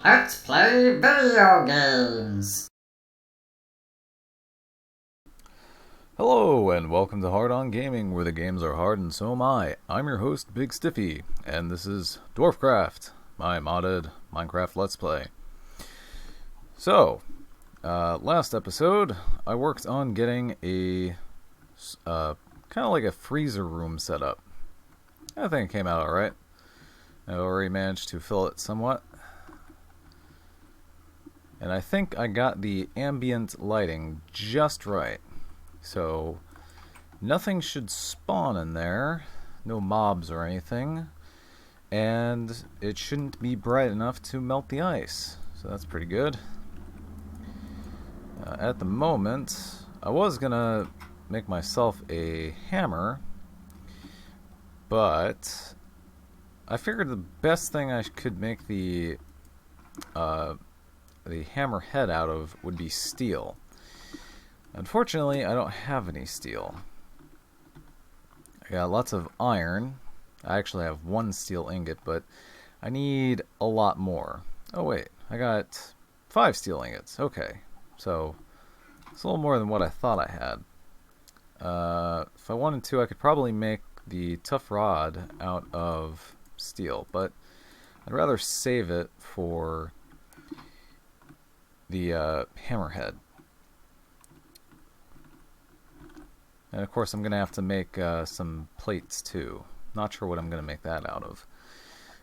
Let's play video games! Hello, and welcome to Hard On Gaming, where the games are hard and so am I. I'm your host, BigStiffy, and this is Dwarfcraft, my modded Minecraft Let's Play. So, last episode, I worked on getting a, kind of like a freezer room set up. I think it came out alright. I already managed to fill it somewhat. And I think I got the ambient lighting just right. So, nothing should spawn in there. No mobs or anything. And it shouldn't be bright enough to melt the ice. So that's pretty good. At the moment, I was gonna make myself a hammer. But I figured the best thing I could make the hammer head out of would be steel. Unfortunately, I don't have any steel. I got lots of iron. I actually have one steel ingot, but I need a lot more. Oh wait, I got 5 steel ingots. Okay, so it's a little more than what I thought I had. If I wanted to, I could probably make the tough rod out of steel, but I'd rather save it for the hammerhead. And of course I'm going to have to make some plates too. Not sure what I'm going to make that out of.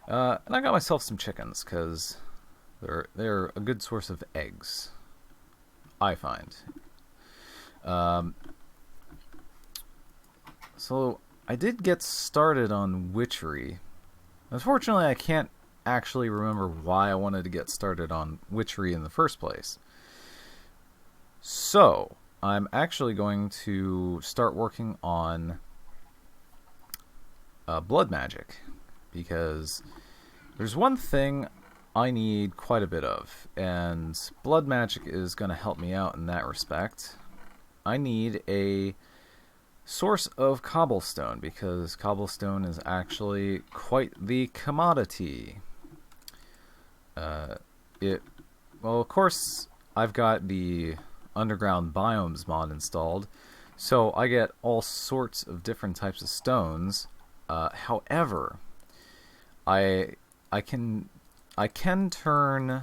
And I got myself some chickens, because they're a good source of eggs, I find. So I did get started on witchery. Unfortunately, I can't actually remember why I wanted to get started on witchery in the first place. So I'm actually going to start working on blood magic, because there's one thing I need quite a bit of, and blood magic is going to help me out in that respect. I need a source of cobblestone, because cobblestone is actually quite the commodity. Well, of course, I've got the underground biomes mod installed, so I get all sorts of different types of stones. However, I can turn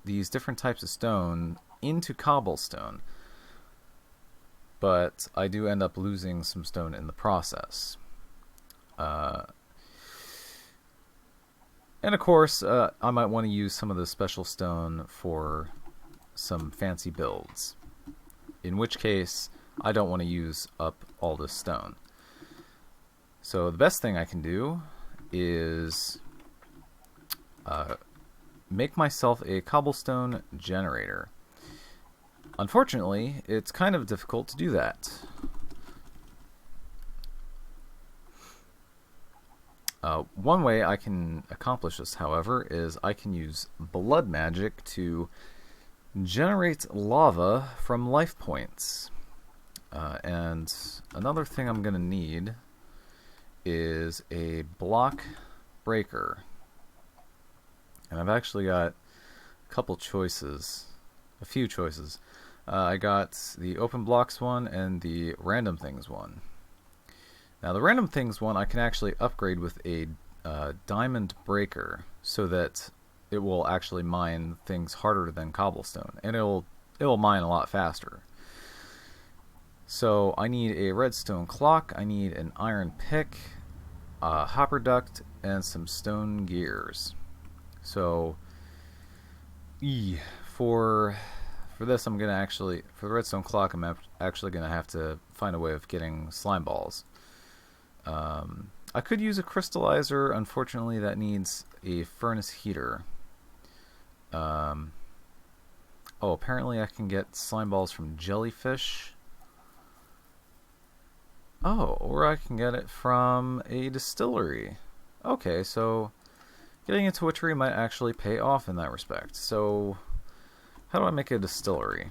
these different types of stone into cobblestone, but I do end up losing some stone in the process. And of course, I might want to use some of the special stone for some fancy builds. In which case, I don't want to use up all this stone. So the best thing I can do is make myself a cobblestone generator. Unfortunately, it's kind of difficult to do that. One way I can accomplish this, however, is I can use blood magic to generate lava from life points. And another thing I'm going to need is a block breaker. And I've actually got a few choices. I got the open blocks one and the random things one. Now the random things one I can actually upgrade with a diamond breaker, so that it will actually mine things harder than cobblestone, and it will mine a lot faster. So I need a redstone clock, I need an iron pick, a hopper duct, and some stone gears. So for this, I'm gonna for the redstone clock, I'm actually gonna have to find a way of getting slime balls. I could use a crystallizer. Unfortunately, that needs a furnace heater. Oh, apparently I can get slime balls from jellyfish. Oh, or I can get it from a distillery. Okay, so getting into witchery might actually pay off in that respect. So, how do I make a distillery?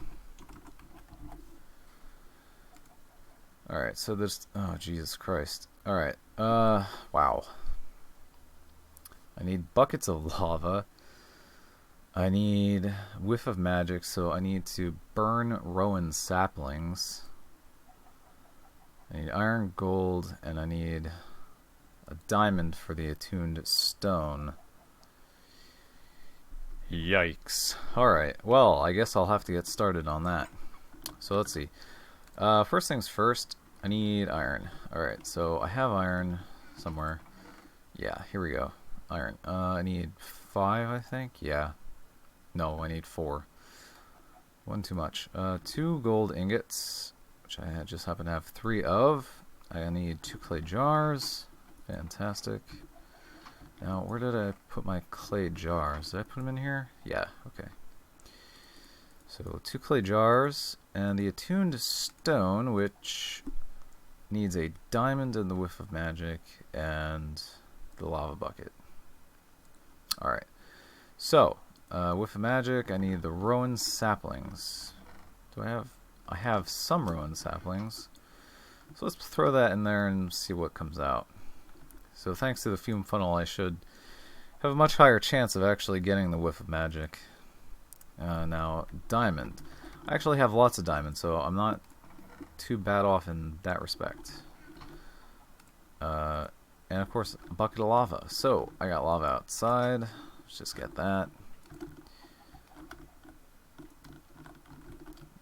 Alright, so there's... Oh, Jesus Christ. Alright, wow. I need buckets of lava. I need whiff of magic, so I need to burn rowan saplings. I need iron, gold, and I need a diamond for the attuned stone. Yikes. Alright, well, I guess I'll have to get started on that. So let's see. First things first, I need iron. Alright, so I have iron somewhere. Yeah, here we go. Iron. I need 5, I think? Yeah. No, I need 4. 1 too much. 2 gold ingots, which I just happen to have 3 of. I need 2 clay jars. Fantastic. Now, where did I put my clay jars? Did I put them in here? Yeah, okay. So, 2 clay jars, and the attuned stone, which needs a diamond and the whiff of magic, and the lava bucket. Alright. So, whiff of magic, I need the rowan saplings. Do I have... I have some rowan saplings. So let's throw that in there and see what comes out. So thanks to the fume funnel, I should have a much higher chance of actually getting the whiff of magic. Now, diamond. I actually have lots of diamonds, so I'm not too bad off in that respect. And of course, a bucket of lava. So, I got lava outside. Let's just get that.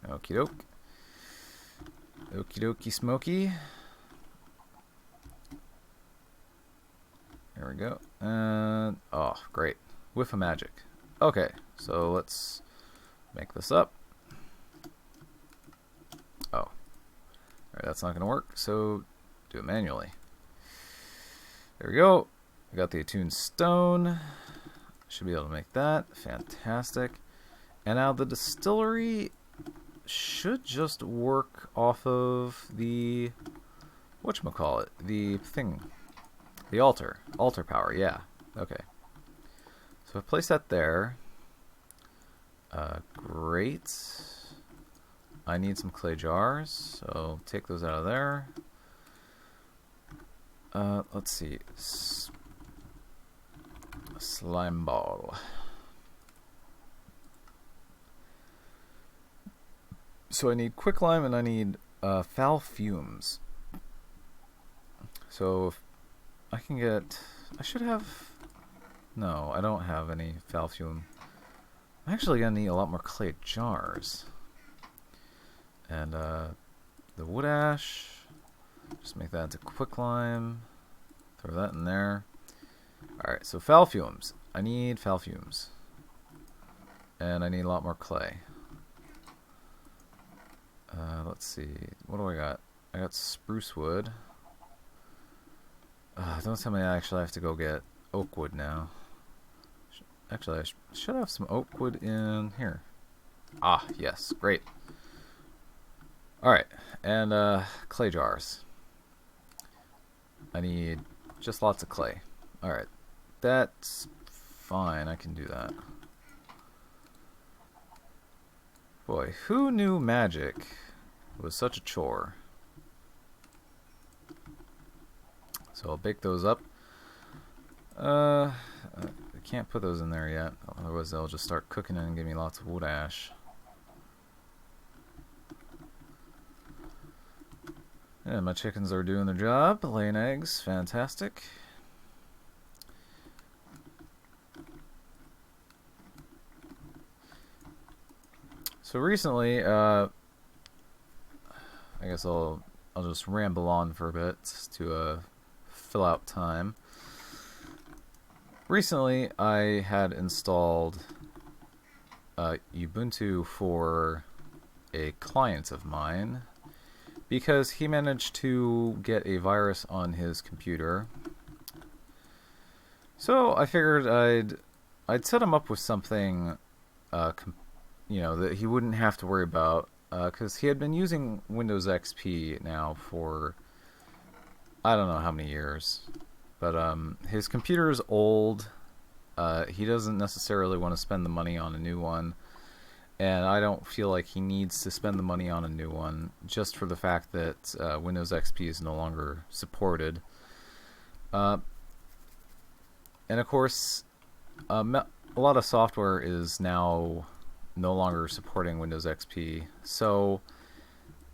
Okie doke. Okie dokie smoky. There we go. And oh, great. Whiff of magic. Okay, so let's make this up. Oh. Alright, that's not going to work, so do it manually. There we go. I got the attuned stone. Should be able to make that. Fantastic. And now the distillery should just work off of the whatchamacallit, the thing. The altar. Altar power, yeah. Okay. So I place that there. Great. I need some clay jars, so take those out of there. Let's see. Slime ball. So I need quicklime and I need foul fumes. So if I can get... I should have... No, I don't have any foul fume. I'm actually going to need a lot more clay jars. And the wood ash. Just make that into quicklime. Throw that in there. Alright, so foul fumes. I need foul fumes. And I need a lot more clay. Let's see. What do I got? I got spruce wood. Don't tell me I actually have to go get oak wood now. Actually, I should have some oak wood in here. Ah, yes. Great. Alright. And clay jars. I need just lots of clay. Alright. That's fine. I can do that. Boy, who knew magic was such a chore? So I'll bake those up. I can't put those in there yet, otherwise they'll just start cooking and give me lots of wood ash. And my chickens are doing their job, laying eggs, fantastic. So recently, I guess I'll just ramble on for a bit to fill out time. Recently, I had installed Ubuntu for a client of mine because he managed to get a virus on his computer. So I figured I'd set him up with something, you know, that he wouldn't have to worry about, because he had been using Windows XP now for I don't know how many years. But his computer is old. He doesn't necessarily want to spend the money on a new one. And I don't feel like he needs to spend the money on a new one just for the fact that Windows XP is no longer supported. And of course, a lot of software is now no longer supporting Windows XP. So,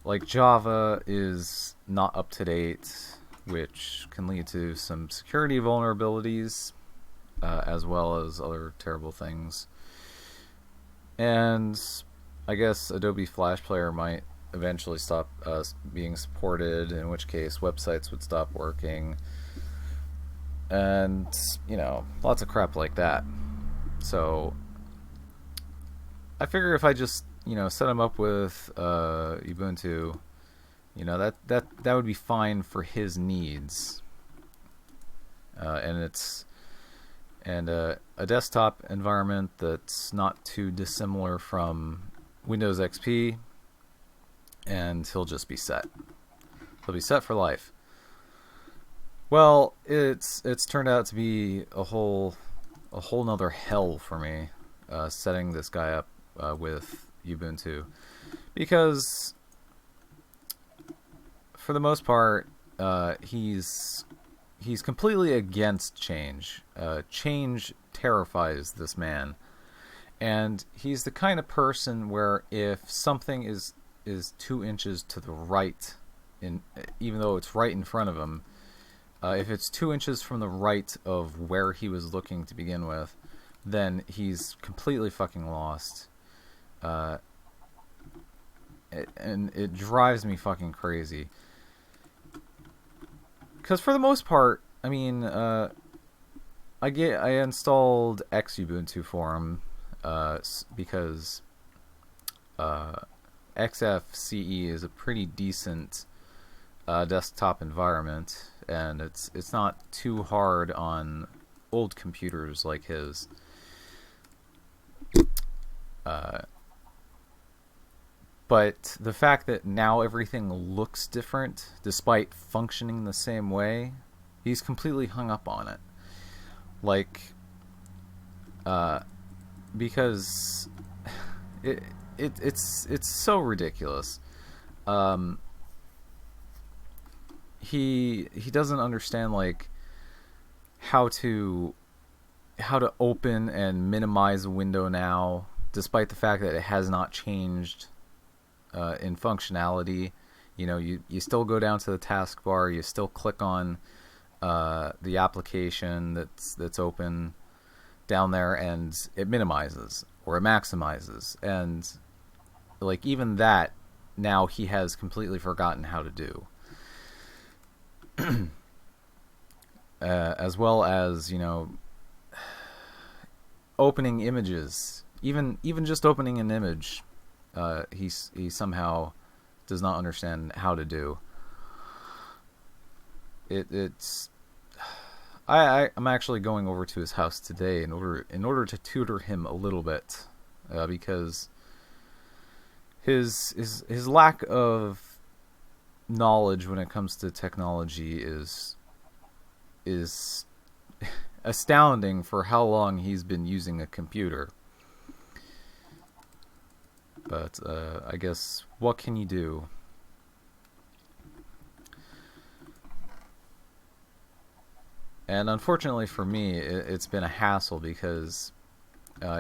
like, Java is not up to date, which can lead to some security vulnerabilities, as well as other terrible things. And I guess Adobe Flash Player might eventually stop being supported, in which case websites would stop working. And, you know, lots of crap like that. So I figure if I just, you know, set him up with Ubuntu, you know, that would be fine for his needs. And it's a desktop environment that's not too dissimilar from Windows XP, and he'll just be set. He'll be set for life. Well, it's turned out to be a whole nother hell for me, setting this guy up with Ubuntu, because for the most part, he's completely against change. Change terrifies this man, and he's the kind of person where if something is 2 inches to the right, even though it's right in front of him, if it's 2 inches from the right of where he was looking to begin with, then he's completely fucking lost. And it drives me fucking crazy. Because for the most part, I mean, I installed Xubuntu for him, because XFCE is a pretty decent desktop environment, and it's not too hard on old computers like his. But the fact that now everything looks different, despite functioning the same way, he's completely hung up on it. Like, because it's so ridiculous. He doesn't understand, like, how to open and minimize a window now, despite the fact that it has not changed in functionality. You know, you still go down to the taskbar, you still click on the application that's open down there, and it minimizes or it maximizes, and like even that now he has completely forgotten how to do. As well as, you know, opening images, even just opening an image, he somehow does not understand how to do. I'm actually going over to his house today in order to tutor him a little bit, because his lack of knowledge when it comes to technology is astounding for how long he's been using a computer. But I guess, what can you do? And unfortunately for me, it's been a hassle, because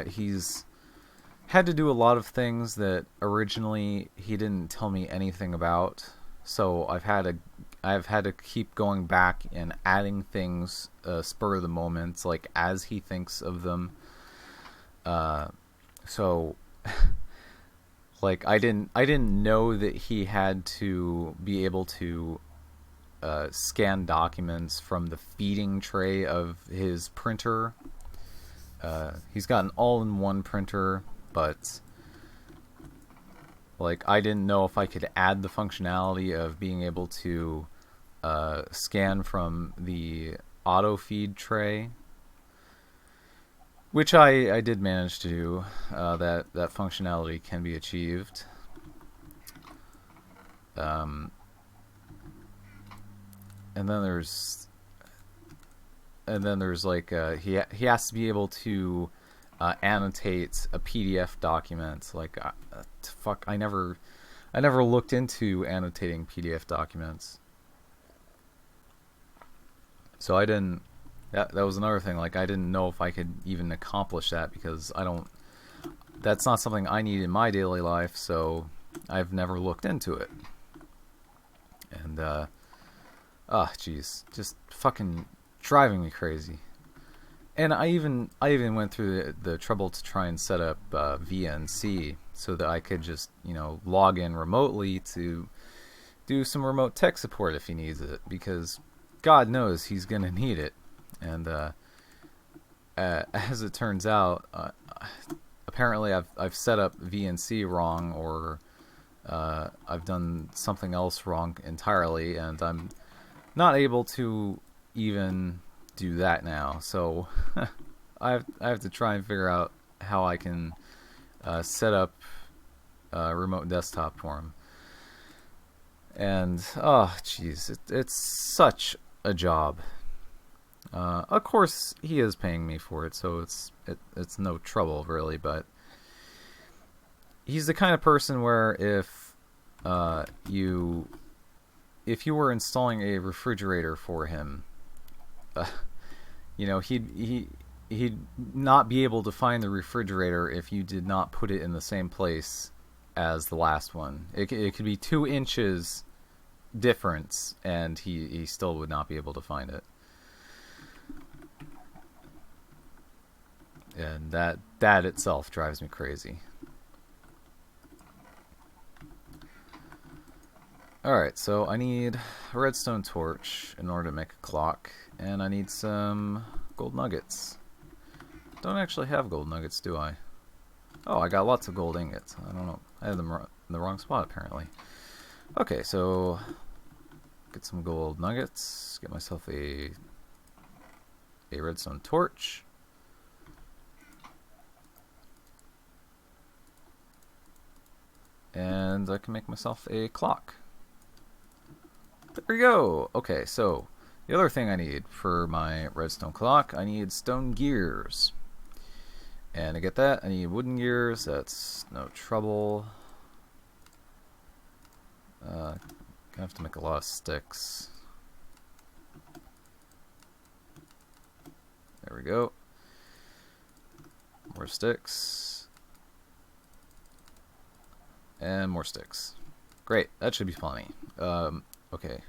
he's had to do a lot of things that originally he didn't tell me anything about. So I've had to keep going back and adding things spur of the moment, like as he thinks of them. So like I didn't know that he had to be able to scan documents from the feeding tray of his printer. He's got an all-in-one printer, but like I didn't know if I could add the functionality of being able to scan from the auto feed tray, which I did manage to do. That functionality can be achieved. And then there's like he has to be able to annotate a PDF document. Like fuck, I never looked into annotating PDF documents, so I didn't that was another thing. Like, I didn't know if I could even accomplish that because I don't. That's not something I need in my daily life, so I've never looked into it. And jeez, just fucking driving me crazy. And I even went through the trouble to try and set up VNC so that I could just, log in remotely to do some remote tech support if he needs it, because God knows he's gonna need it. And as it turns out, apparently I've set up VNC wrong, or I've done something else wrong entirely, and I'm not able to even do that now. So I have to try and figure out how I can set up a remote desktop for him. And oh jeez, it's such a job. Of course he is paying me for it, so it's no trouble really. But he's the kind of person where if you were installing a refrigerator for him, he'd not be able to find the refrigerator if you did not put it in the same place as the last one. It could be 2 inches difference, and he still would not be able to find it. And that itself drives me crazy. Alright, so I need a redstone torch in order to make a clock, and I need some gold nuggets. Don't actually have gold nuggets, do I? Oh, I got lots of gold ingots. I don't know. I had them in the wrong spot, apparently. Okay, so get some gold nuggets, get myself a redstone torch. And I can make myself a clock. There we go. Okay, so the other thing I need for my redstone clock, I need stone gears. And to get that, I need wooden gears. That's no trouble. Gonna have to make a lot of sticks. There we go. More sticks. And more sticks. Great, that should be plenty. Okay.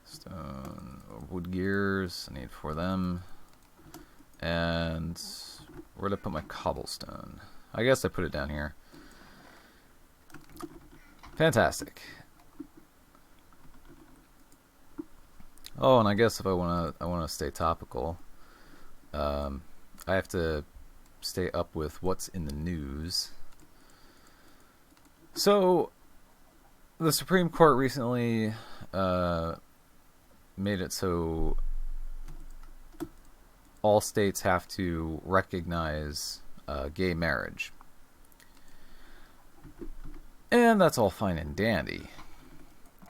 Stone, wood gears, I need 4 of them. And where did I put my cobblestone? I guess I put it down here. Fantastic. Oh, and I guess if I wanna stay topical, I have to stay up with what's in the news. So, the Supreme Court recently made it so all states have to recognize gay marriage. And that's all fine and dandy.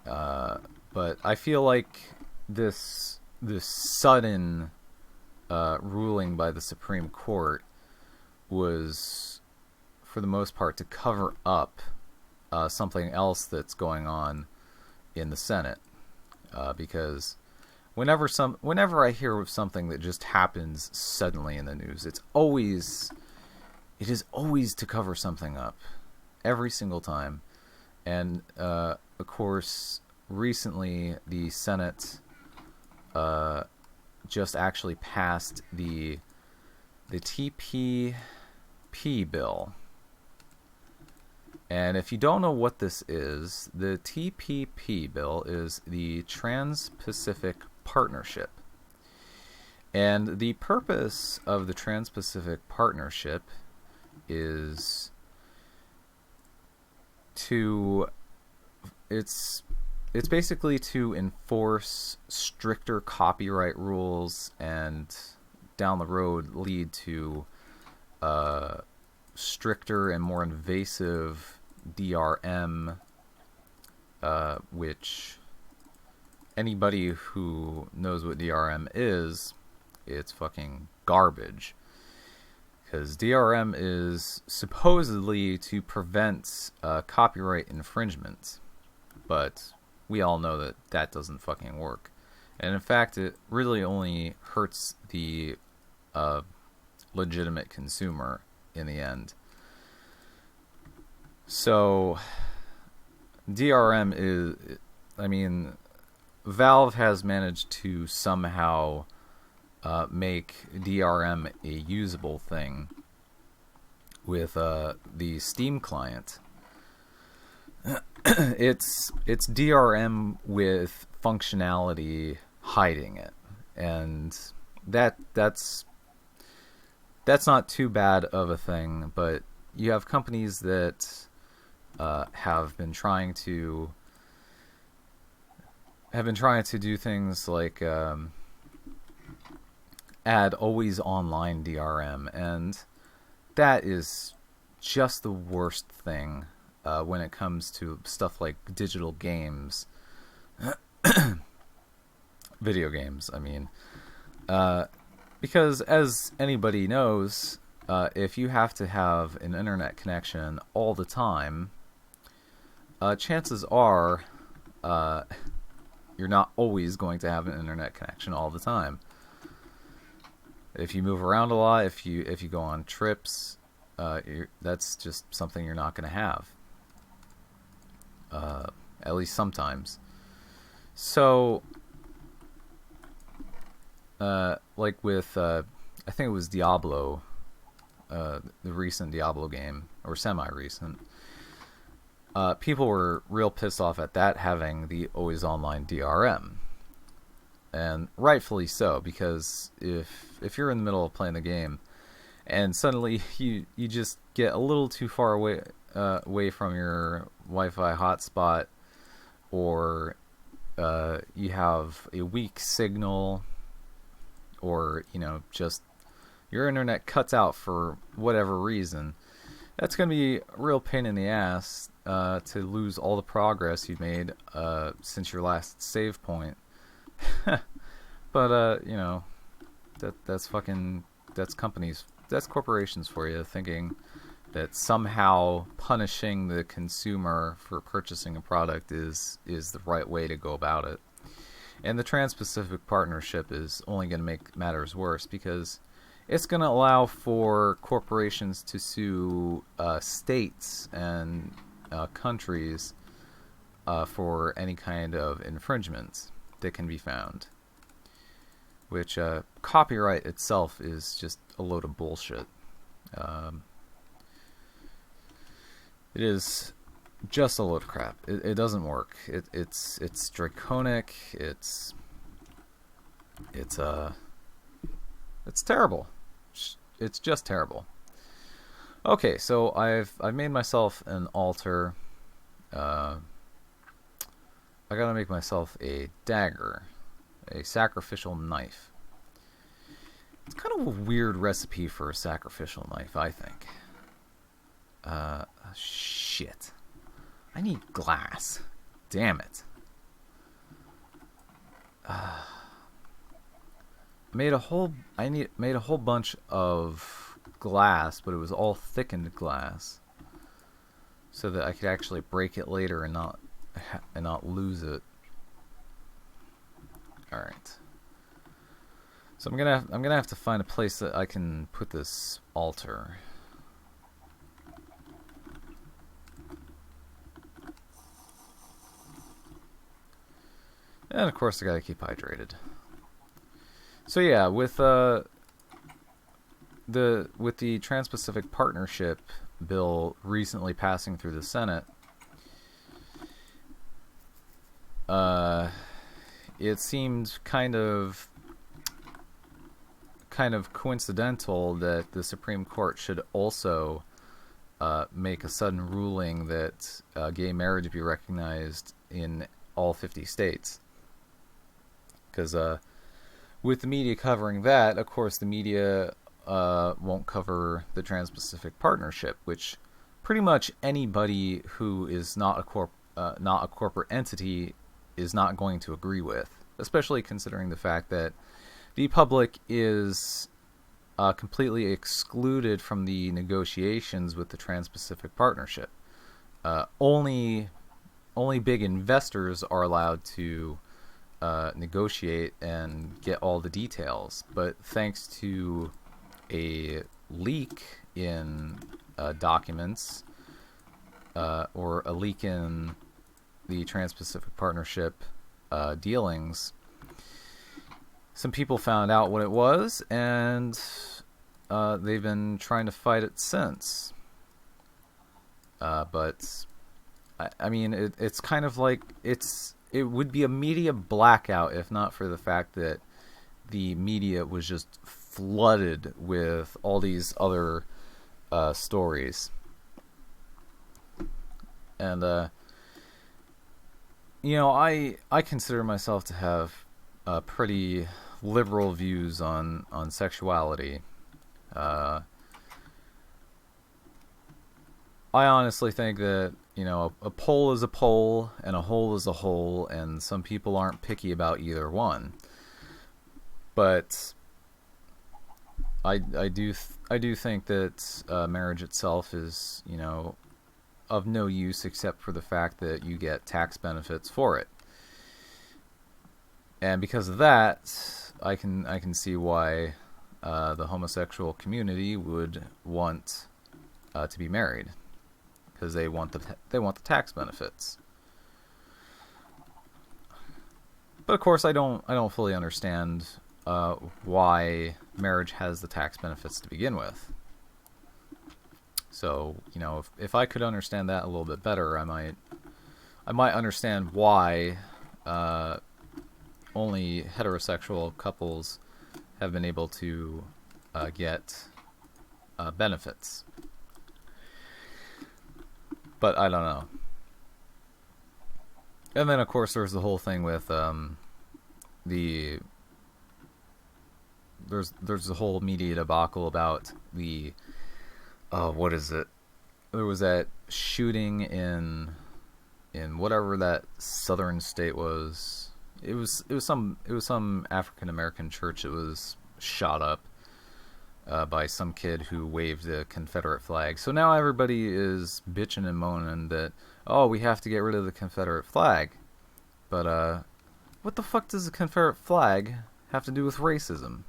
But I feel like this sudden ruling by the Supreme Court was, for the most part, to cover up something else that's going on in the Senate, because whenever I hear of something that just happens suddenly in the news, it is always to cover something up, every single time. And of course, recently the Senate just actually passed the TPP bill. And if you don't know what this is, the TPP bill is the Trans-Pacific Partnership. And the purpose of the Trans-Pacific Partnership is it's basically to enforce stricter copyright rules and down the road lead to stricter and more invasive DRM, which anybody who knows what DRM is, it's fucking garbage. Because DRM is supposedly to prevent copyright infringement, but we all know that that doesn't fucking work. And in fact, it really only hurts the legitimate consumer in the end. So, DRM is, I mean, Valve has managed to somehow make DRM a usable thing with the Steam client. It's DRM with functionality hiding it, and that's not too bad of a thing. But you have companies that have been trying to do things like add always online DRM, and that is just the worst thing when it comes to stuff like digital games, video games. I mean, because as anybody knows, if you have to have an internet connection all the time, chances are you're not always going to have an internet connection all the time. If you move around a lot, if you go on trips, that's just something you're not going to have. At least sometimes. So, like with, I think it was Diablo, the recent Diablo game, or semi-recent, people were real pissed off at that having the always online DRM. And rightfully so, because if you're in the middle of playing the game and suddenly you just get a little too far away from your Wi-Fi hotspot, or you have a weak signal, or just your internet cuts out for whatever reason, that's going to be a real pain in the ass to lose all the progress you've made since your last save point. But that's companies, that's corporations for you, thinking that somehow punishing the consumer for purchasing a product is the right way to go about it. And the Trans-Pacific Partnership is only going to make matters worse, because it's going to allow for corporations to sue states and countries for any kind of infringements that can be found. Which copyright itself is just a load of bullshit. It is just a load of crap. It doesn't work. It's draconic. It's terrible. It's just terrible. Okay, so I've made myself an altar. I gotta make myself a dagger. A sacrificial knife. It's kind of a weird recipe for a sacrificial knife, I think. Shit. I need glass. Damn it. Made a whole bunch of glass, but it was all thickened glass, so that I could actually break it later and not lose it. All right. So I'm gonna have to find a place that I can put this altar. And of course I gotta keep hydrated. So yeah, with the Trans-Pacific Partnership bill recently passing through the Senate, it seemed kind of coincidental that the Supreme Court should also make a sudden ruling that gay marriage be recognized in all 50 states. Because with the media covering that, of course, the media won't cover the Trans-Pacific Partnership, which pretty much anybody who is not a corporate entity is not going to agree with, especially considering the fact that the public is completely excluded from the negotiations with the Trans-Pacific Partnership. Only only big investors are allowed to negotiate and get all the details. But thanks to a leak in documents, or a leak in the Trans-Pacific Partnership dealings, some people found out what it was, and they've been trying to fight it since. But I mean, it's kind of like it would be a media blackout if not for the fact that the media was just flooded with all these other stories. And I consider myself to have pretty liberal views on sexuality. I honestly think that, a pole is a pole and a hole is a hole, and some people aren't picky about either one. But I do think that marriage itself is, of no use except for the fact that you get tax benefits for it. And because of that, I can see why the homosexual community would want to be married, because they want the tax benefits. But of course, I don't fully understand why marriage has the tax benefits to begin with. So, if I could understand that a little bit better, I might understand why only heterosexual couples have been able to get benefits. But I don't know. And then, of course, there's the whole thing with there's the whole media debacle about the what is it? There was that shooting in whatever that southern state was. It was some African American church that was shot up by some kid who waved the Confederate flag. So now everybody is bitching and moaning that, oh, we have to get rid of the Confederate flag. But what the fuck does the Confederate flag have to do with racism?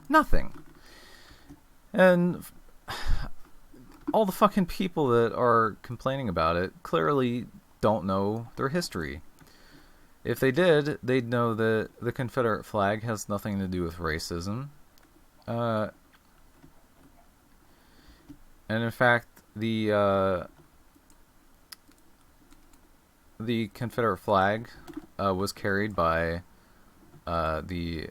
Nothing. And all the fucking people that are complaining about it clearly don't know their history. If they did, they'd know that the Confederate flag has nothing to do with racism. And in fact, the Confederate flag was carried by the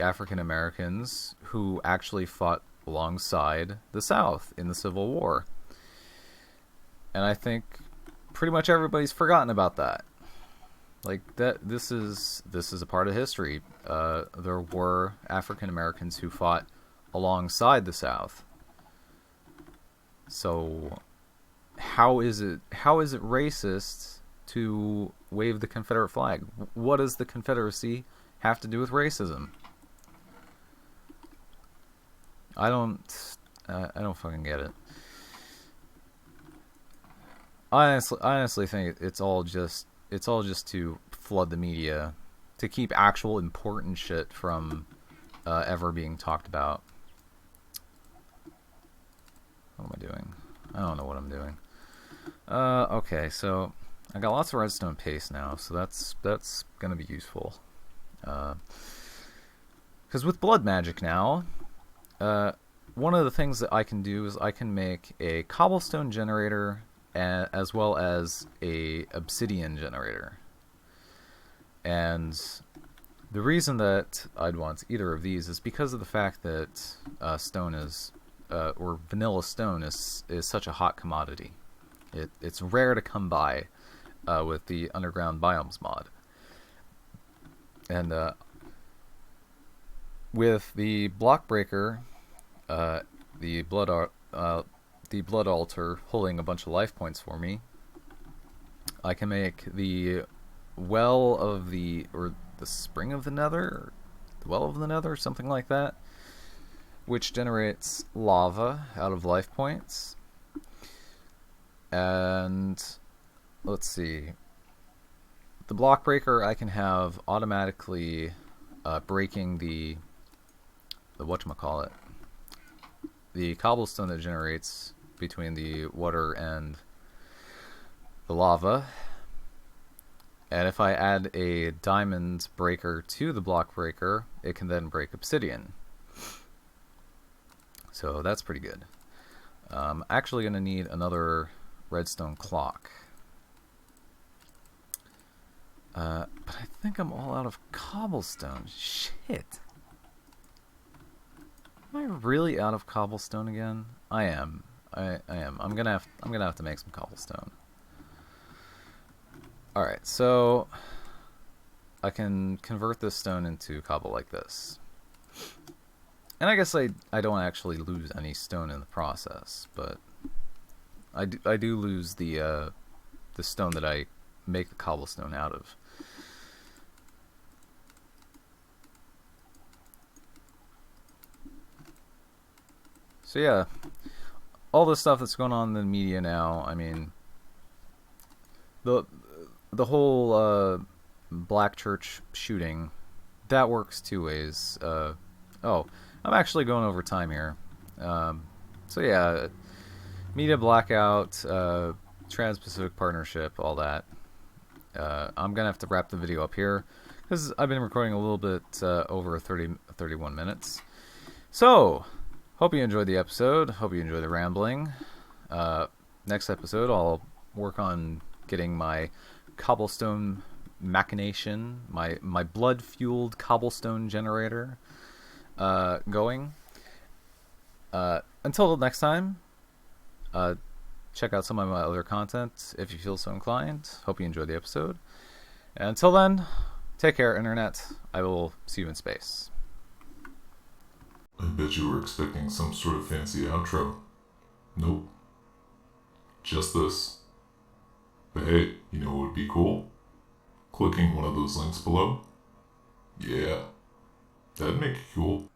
African Americans who actually fought alongside the South in the Civil War. And I think pretty much everybody's forgotten about that. Like that, this is a part of history. There were African Americans who fought alongside the South. So, how is it racist to wave the Confederate flag? What does the Confederacy have to do with racism? I don't fucking get it. I honestly think it's all just to flood the media, to keep actual important shit from ever being talked about. What am I doing? I don't know what I'm doing. Okay, so I got lots of redstone paste now, so that's gonna be useful. Because with blood magic now, one of the things that I can do is I can make a cobblestone generator as well as a obsidian generator. And the reason that I'd want either of these is because of the fact that stone is, or vanilla stone is such a hot commodity. It's rare to come by with the Underground Biomes mod. And with the block breaker, the blood altar holding a bunch of life points for me, I can make the well of the, or the spring of the nether, or the well of the nether, something like that, which generates lava out of life points. And let's see. The block breaker I can have automatically breaking the whatchamacallit, the cobblestone that generates between the water and the lava. And if I add a diamond breaker to the block breaker, it can then break obsidian. So that's pretty good. I'm actually going to need another redstone clock. But I think I'm all out of cobblestone. Shit. Am I really out of cobblestone again? I am. I am. I'm gonna have to make some cobblestone. Alright, so I can convert this stone into cobble like this. And I guess I don't actually lose any stone in the process, but I do lose the stone that I make the cobblestone out of. So yeah, all the stuff that's going on in the media now, I mean, the whole Black Church shooting, that works two ways. Oh, I'm actually going over time here. So yeah, media blackout, Trans-Pacific Partnership, all that. I'm gonna have to wrap the video up here because I've been recording a little bit over 31 minutes. So, hope you enjoyed the episode. Hope you enjoyed the rambling. Next episode, I'll work on getting my cobblestone machination, my blood-fueled cobblestone generator going. Until next time, check out some of my other content if you feel so inclined. Hope you enjoyed the episode. And until then, take care, Internet. I will see you in space. I bet you were expecting some sort of fancy outro. Nope. Just this. But hey, you know what would be cool? Clicking one of those links below. Yeah, that'd make it cool.